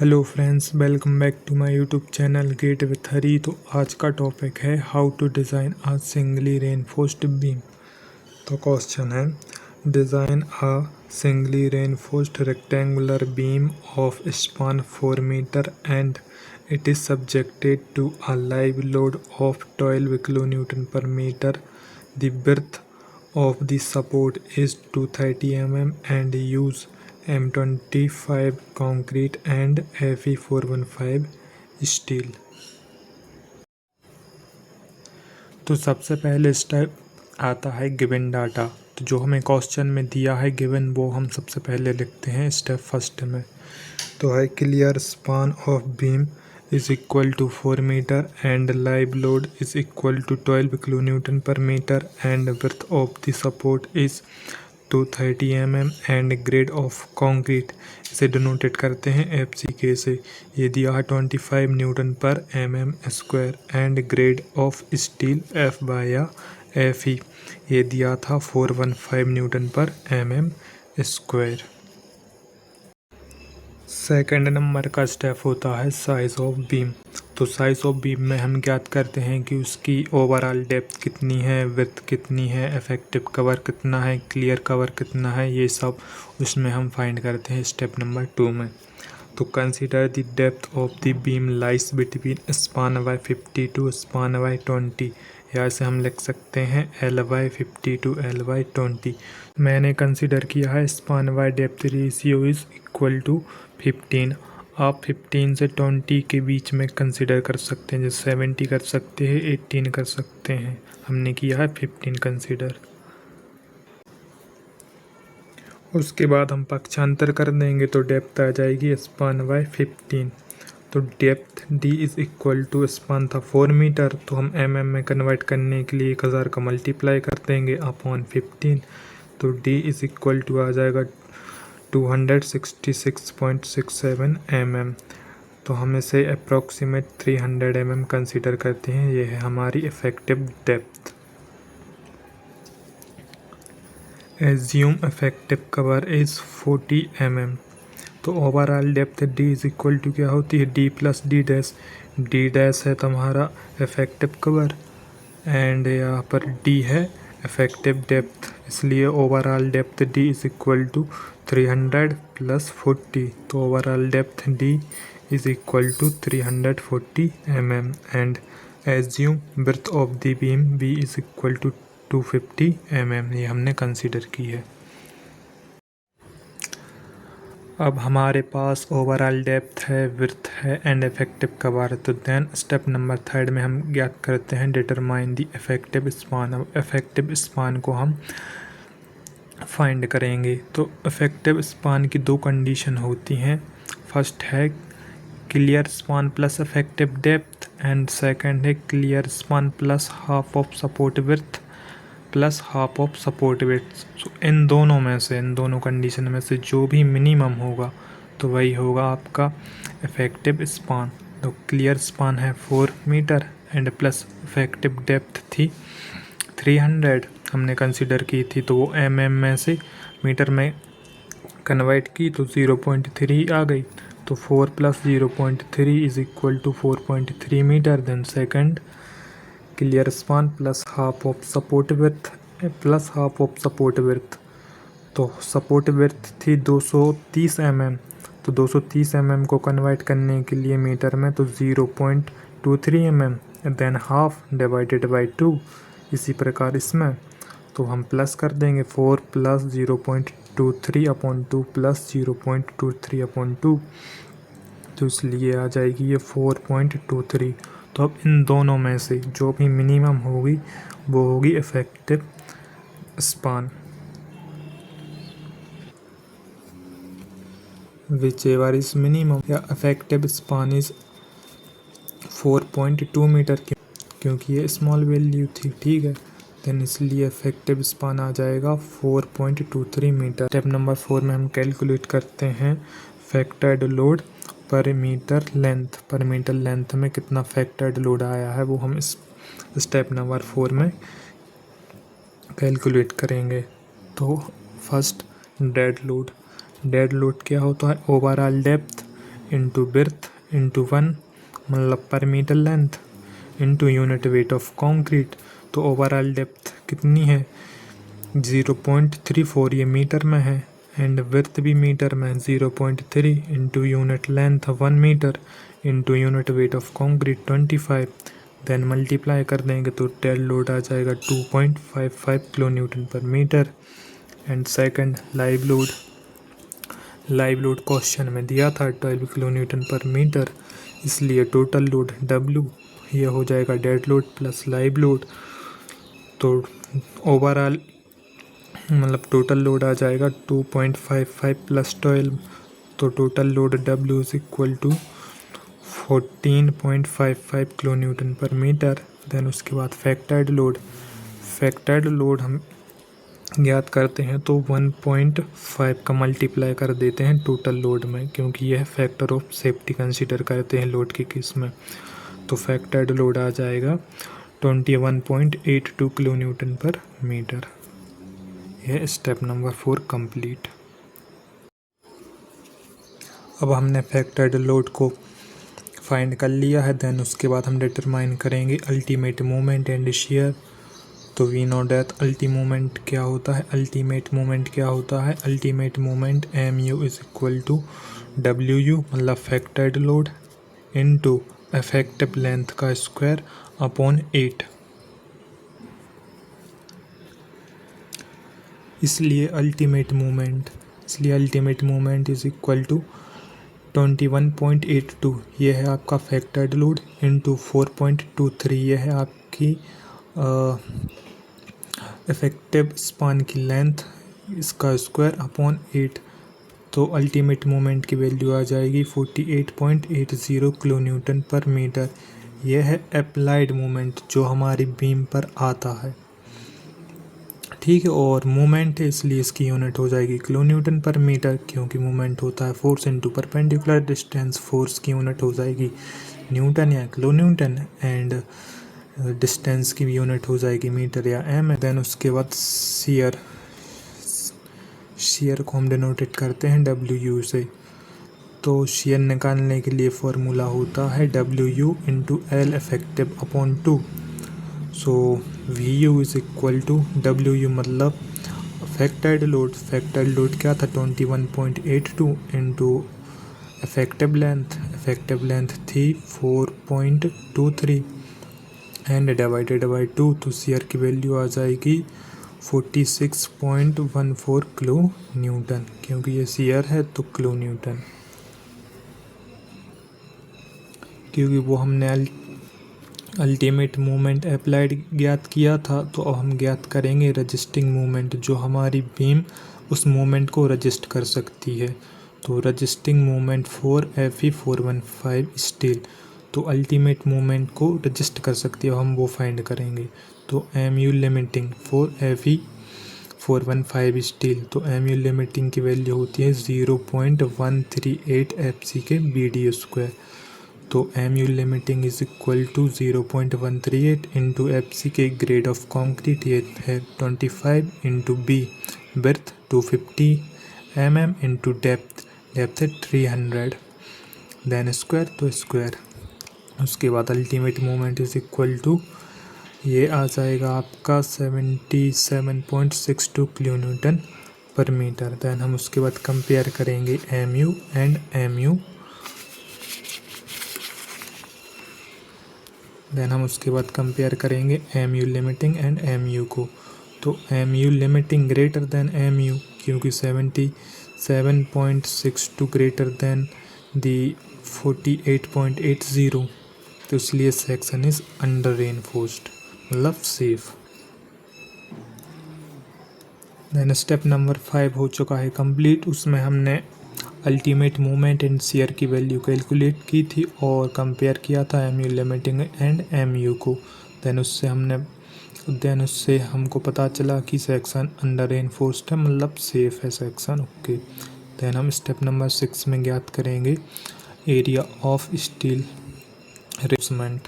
Hello friends, welcome back to my YouTube channel get with Hari. तो आज का topic है how to design a singly reinforced beam. तो question है, design a singly reinforced rectangular beam of span 4 metre and it is subjected to a live load of 12 kilonewton per metre. The breadth of the support is 230 mm and use M25 concrete and Fe415 steel। तो सबसे पहले step आता है given data. तो जो हमें question में दिया है गिवन, वो हम सबसे पहले लिखते हैं स्टेप फर्स्ट में। तो है clear span of beam is equal to 4 meter and live load is equal to 12 kilonewton per meter and width of the support is 230 mm and grade of concrete इसे डिनोटेट करते हैं FCK से। ये दिया है 25 न्यूटन पर mm² and grade of steel F या Fe ये दिया था 415 न्यूटन पर mm²। सेकंड नंबर का स्टेप होता है साइज़ ऑफ बीम। तो साइज़ ऑफ बीम में हम ज्ञात करते हैं कि उसकी ओवरऑल डेप्थ कितनी है, विड्थ कितनी है, इफेक्टिव कवर कितना है, क्लियर कवर कितना है, ये सब उसमें हम फाइंड करते हैं स्टेप नंबर 2 में। तो consider the depth of the beam lies between span by 50 to span by 20। या इसे हम लिख सकते हैं L/50 टू L/20। मैंने कंसीडर किया है span by depth ratio is equal to 15। आप 15 से 20 के बीच में कंसीडर कर सकते हैं, जैसे 70 कर सकते हैं, 18 कर सकते हैं। हमने किया है 15 कंसीडर। उसके बाद हम पक्षांतर कर देंगे तो डेप्थ आ जाएगी स्पान बाय 15। तो depth D is equal to span था 4 मीटर, तो हम mm में कन्वर्ट करने के लिए 1000 का मल्टीप्लाई कर देंगे अपॉन 15। तो D इज़ इक्वल टू आ जाएगा 266.67 mm। तो हम इसे अप्रॉक्सीमेट 300 mm कंसीडर करते हैं। ये है हमारी effective depth. Assume effective cover is 40 mm। तो overall depth D is equal to क्या होती है, D plus D dash. D dash है तुम्हारा इफेक्टिव कवर एंड यहाँ पर D है इफेक्टिव डेप्थ, इसलिए overall depth D is equal to 300 plus 40। तो overall depth D is equal to 340 mm and assume breadth of the beam B is equal to 250 mm। ये हमने consider की है। अब हमारे पास ओवरऑल डेप्थ है, विड्थ है एंड इफेक्टिव कवर। तो देन स्टेप नंबर 3 में हम ज्ञात करते हैं डिटरमाइन द इफेक्टिव स्पान। अब इफेक्टिव स्पान को हम फाइंड करेंगे। तो इफेक्टिव स्पान की 2 कंडीशन होती हैं। फर्स्ट है clear span plus effective depth and second है clear span plus half of support width plus half of support width. So इन दोनों कंडीशन में से जो भी मिनिमम होगा तो वही होगा आपका इफेक्टिव स्पान। तो क्लियर स्पान है 4 metre and plus effective depth थी 300 हमने कंसीडर की थी। तो वो mm में से मीटर में कन्वर्ट की तो 0.3 आ गई। तो 4 plus 0.3 is equal to 4.3 metre. Then second clear span plus half of support width plus half of support width. तो सपोर्ट विड्थ थी 230 mm। तो 230 mm को कन्वर्ट करने के लिए मीटर में तो 0.23 mm than half divided by 2। इसी प्रकार इसमें तो हम प्लस कर देंगे 4 प्लस 0.23 अपॉन 2 प्लस 0.23 अपॉन 2। तो इसलिए आ जाएगी ये 4.23। तो अब इन दोनों में से जो भी मिनिमम होगी वो होगी effective span. Which ever is minimum या इफेक्टिव स्पान इज 4.2 मीटर क्योंकि ये स्मॉल वैल्यू थी, ठीक है। देन इसलिए इफेक्टिव स्पान आ जाएगा 4.23 मीटर। स्टेप नंबर 4 में हम कैलकुलेट करते हैं फैक्टर्ड लोड पर मीटर लेंथ। पर मीटर लेंथ में कितना फैक्टर्ड लोड आया है वो हम इस स्टेप नंबर 4 में कैलकुलेट करेंगे। तो फर्स्ट डेड लोड क्या होता है, overall depth into breadth into 1 मतलब पर metre length into unit weight of concrete. तो ओवरऑल डेप्थ कितनी है 0.34, ये मीटर में है, एंड विड्थ भी मीटर में 0.3 into unit length 1 metre into unit weight of concrete 25। Then multiply कर देंगे तो टेल लोड आ जाएगा 2.55 kilo newton per metre. And second live load question में दिया था 12 किलो न्यूटन पर मीटर, इसलिए टोटल लोड W ये हो जाएगा dead load plus live load. तो ओवरऑल मतलब टोटल लोड आ जाएगा 2.55 प्लस 12, तो total load W is equal to 14.55 kilo newton per metre. Then उसके बाद फैक्टर्ड लोड हम ज्ञात करते हैं तो 1.5 का मल्टीप्लाई कर देते हैं टोटल लोड में, क्योंकि यह फैक्टर ऑफ सेफ्टी कंसीडर करते हैं लोड के केस में। तो फैक्टर्ड लोड आ जाएगा 21.82 किलो न्यूटन पर मीटर। यह स्टेप नंबर 4 कंप्लीट। अब हमने फैक्टर्ड लोड को फाइंड कर लिया है। देन उसके बाद हम डिटरमाइन करेंगे अल्टीमेट मोमेंट एंड शेयर। तो we know that ultimate moment क्या होता है, ultimate moment MU is equal to WU मतलब factored load into effective length का स्क्वायर अपॉन 8। इसलिए ultimate moment is equal to 21.82, ये है आपका फैक्टर्ड लोड इनटू 4.23, ये है आपकी इफेक्टिव स्पान की लेंथ, इसका स्क्वायर अपॉन 8। तो अल्टीमेट मोमेंट की वैल्यू आ जाएगी 48.80 किलो न्यूटन पर मीटर। यह है अप्लाइड मोमेंट जो हमारी बीम पर आता है, ठीक है। और मोमेंट है इसलिए इसकी यूनिट हो जाएगी किलो न्यूटन पर मीटर, क्योंकि मोमेंट होता है force into perpendicular distance. Force की यूनिट हो जाएगी न्यूटन या किलो न्यूटन, एंड डिस्टेंस की भी यूनिट हो जाएगी मीटर या एम। देन उसके बाद शेयर को हम डिनोटेट करते हैं WU से। तो शेयर निकालने के लिए फॉर्मूला होता है WU into L effective upon 2। So VU is equal to WU मतलब फैक्टर्ड लोड क्या था 21.82 इंटू इफेक्टिव लेंथ थी 4.23 एंड डिवाइडेड बाई 2, तो शेयर की वैल्यू आ जाएगी 46.14 किलो न्यूटन, क्योंकि ये शेयर है तो किलो न्यूटन, क्योंकि वो हमने अल्टीमेट मोमेंट अप्लाइड ज्ञात किया था। तो अब हम ज्ञात करेंगे रजिस्टिंग मोमेंट, जो हमारी बीम उस मोमेंट को रजिस्ट कर सकती है। तो रजिस्टिंग मोमेंट 4Fe415 स्टील, तो अल्टीमेट मोमेंट को रजिस्ट कर सकती है, हम वो फाइंड करेंगे। तो MU लिमिटिंग 4Fe415 स्टील, तो MU लिमिटिंग की वैल्यू होती है 0.138 FC के BD²। तो MU limiting is equal to 0.138 into FC K grade of concrete ये है 25 into B, width 250 mm into depth है 300, देन स्क्वायर तो स्क्वायर। उसके बाद ultimate moment is equal to ये आ जाएगा आपका 77.62 kilo newton per metre. Then हम उसके बाद कंपेयर करेंगे MU एंड MU। देन हम उसके बाद कंपेयर करेंगे MU लिमिटिंग एंड MU को। तो MU limiting greater than MU, क्योंकि 77.62 ग्रेटर देन दी 48.80, तो इसलिए सेक्शन इज अंडर रेनफोर्स्ड मतलब सेफ। देन स्टेप नंबर 5 हो चुका है कंप्लीट। उसमें हमने अल्टीमेट मोमेंट एंड शेयर की वैल्यू कैलकुलेट की थी और कंपेयर किया था MU लिमिटिंग एंड MU को। देन उससे हमको पता चला कि सेक्शन अंडर रेनफोर्स्ड है मतलब सेफ है सेक्शन, ओके। देन हम स्टेप नंबर 6 में ज्ञात करेंगे एरिया ऑफ स्टील रिप्लेसमेंट।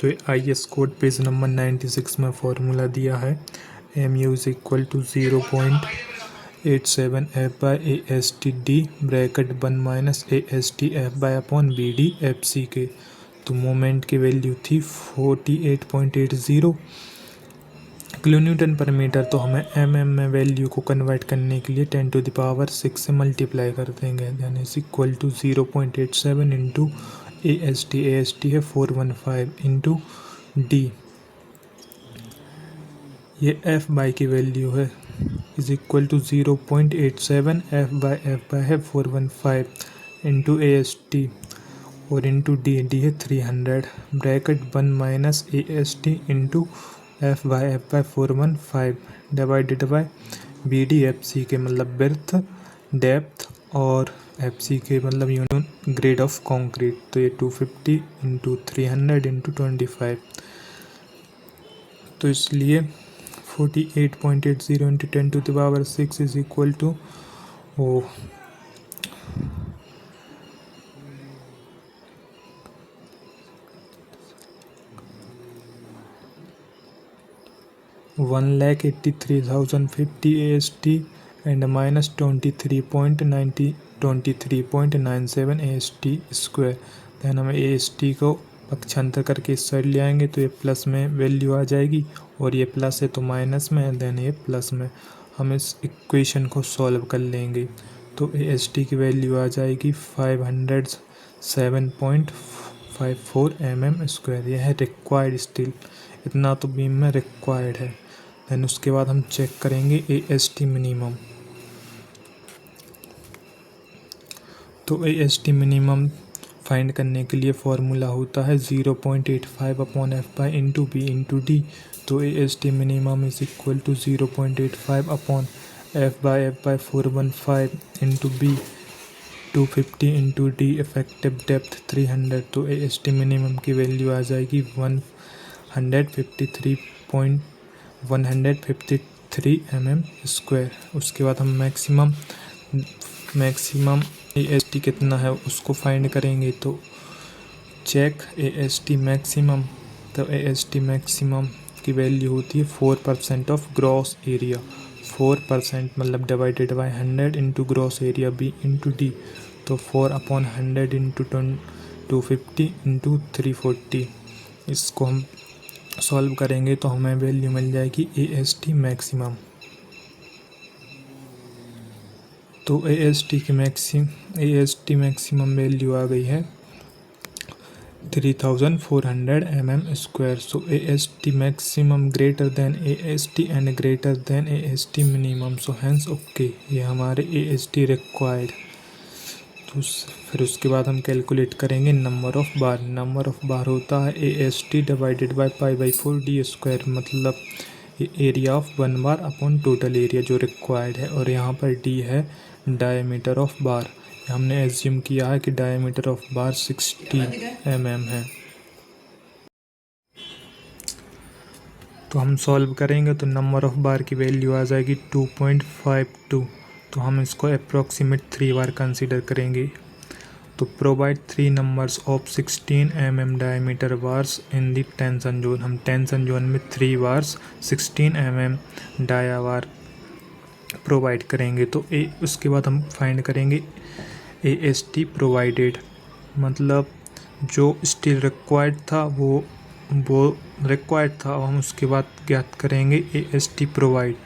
तो IS कोड पेज नंबर 96 में फॉर्मूला दिया है MU is equal to 87 F by AST D bracket 1 minus AST F by upon BD FC के। तो मोमेंट की वैल्यू थी 48.80 किलो न्यूटन पर मीटर। तो हमें mm में वैल्यू को कन्वर्ट करने के लिए 10⁶ से मल्टीप्लाई कर देंगे, यानी is equal to 0.87 into AST है 415 इंटू D, ये F बाई की वैल्यू है, is equal to 0.87 F by है 415 इंटू AST और इंटू D है 300 bracket 1 minus AST into F by 415 divided by BD FC के मतलब बिर्थ डेप्थ और FC के मतलब यूनिट ग्रेड ऑफ कंक्रीट। तो ये 250 इंटू 300 इंटू 25, तो इसलिए 48.80 into 10⁶ is equal to 1,83,050 AST and minus 23.97 AST square. Then हमें AST को पक्षांतर करके इस साइड ले आएंगे तो ये प्लस में वैल्यू आ जाएगी और ये प्लस है तो माइनस में है, देन ये प्लस में। हम इस इक्वेशन को सॉल्व कर लेंगे तो AST की वैल्यू आ जाएगी 507.54 mm स्क्वायर। यह है रिक्वायर्ड स्टील, इतना तो बीम में रिक्वायर्ड है। देन उसके बाद हम चेक करेंगे AST मिनिमम। तो AST मिनिमम फाइंड करने के लिए फॉर्मूला होता है 0.85 upon F by into B into D. तो AST minimum is equal to 0.85 upon F by 415 into B 250 into D effective depth 300। तो AST मिनिमम की वैल्यू आ जाएगी 153 mm स्क्वायर। उसके बाद हम मैक्सिमम AST कितना है उसको फाइंड करेंगे। तो चेक AST मैक्सिमम, तो AST मैक्सिमम की वैल्यू होती है 4% ऑफ ग्रॉस एरिया। 4% मतलब divided by 100 into gross area B into D. तो 4/100 इंटू 250 इंटू 340। इसको हम सॉल्व करेंगे तो हमें वैल्यू मिल जाएगी AST मैक्सिमम। तो AST मैक्सिमम वैल्यू आ गई है 3400 mm square. So AST maximum greater than AST and greater than AST minimum, so hence okay, ये हमारे AST रिक्वायर्ड। तो फिर उसके बाद हम कैलकुलेट करेंगे number of bar. Number of bar होता है AST divided by π/4 D square, मतलब area of 1 bar upon total area जो रिक्वायर्ड है। और यहाँ पर D है डायमीटर ऑफ बार। हमने एज्यूम किया है कि डायमीटर ऑफ बार 60 mm है। तो हम सॉल्व करेंगे तो नंबर ऑफ़ बार की वैल्यू आ जाएगी 2.52। तो हम इसको अप्रॉक्सीमेट 3 बार कंसीडर करेंगे। तो provide 3 numbers of 16 mm diameter bars in the tension zone. हम टेंशन जोन में 3 बार्स 16 mm डाया बार प्रोवाइड करेंगे। तो उसके बाद हम फाइंड करेंगे AST प्रोवाइडेड, मतलब जो स्टील रिक्वायर्ड था वो रिक्वायर्ड था। और हम उसके बाद ज्ञात करेंगे AST प्रोवाइड,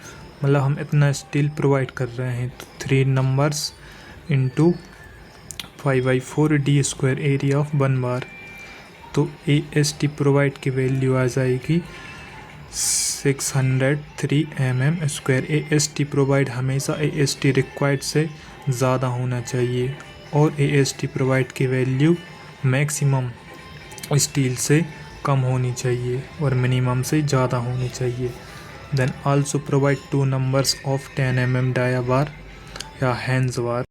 मतलब हम इतना स्टील प्रोवाइड कर रहे हैं। तो 3 numbers into 5/4 D square area of 1 बार। तो AST प्रोवाइड की वैल्यू आ जाएगी 603 mm स्क्वायर। AST प्रोवाइड हमेशा AST रिक्वायर्ड से ज़्यादा होना चाहिए और AST प्रोवाइड की वैल्यू मैक्सिमम स्टील से कम होनी चाहिए और मिनिमम से ज़्यादा होनी चाहिए। Then also provide 2 numbers of 10 mm dia bar या हैंड्स बार।